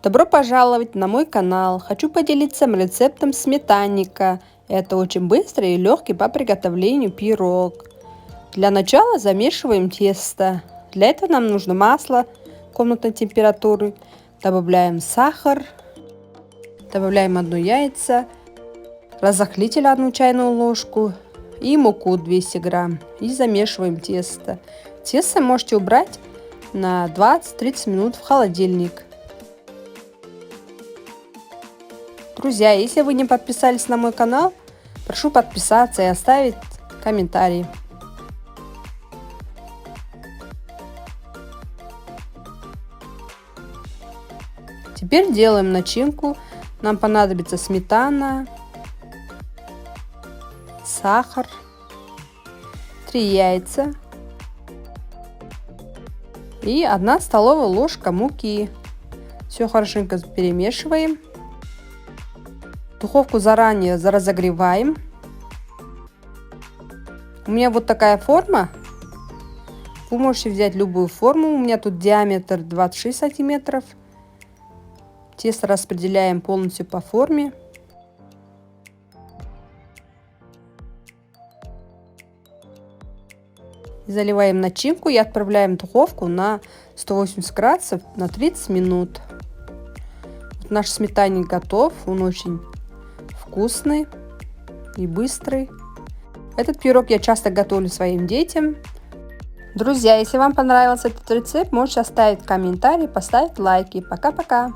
Добро пожаловать на мой канал. Хочу поделиться рецептом сметанника. Это очень быстрый и легкий по приготовлению пирог. Для начала замешиваем тесто. Для этого нам нужно масло комнатной температуры. Добавляем сахар. Добавляем 1 яйцо. Разрыхлитель 1 чайную ложку. И муку 200 грамм. И замешиваем тесто. Тесто можете убрать на 20-30 минут в холодильник. Друзья, если вы не подписались на мой канал, прошу подписаться и оставить комментарий. Теперь делаем начинку. Нам понадобится сметана, сахар, 3 яйца и 1 столовая ложка муки. Все хорошенько перемешиваем. Духовку заранее разогреваем. У меня вот такая форма. Вы можете взять любую форму. У меня тут диаметр 26 сантиметров. Тесто распределяем полностью по форме. Заливаем начинку и отправляем в духовку на 180 градусов на 30 минут. Вот наш сметанник готов. Он очень вкусный и быстрый. Этот пирог я часто готовлю своим детям. Друзья, если вам понравился этот рецепт, можете оставить комментарий, поставить лайки. Пока-пока!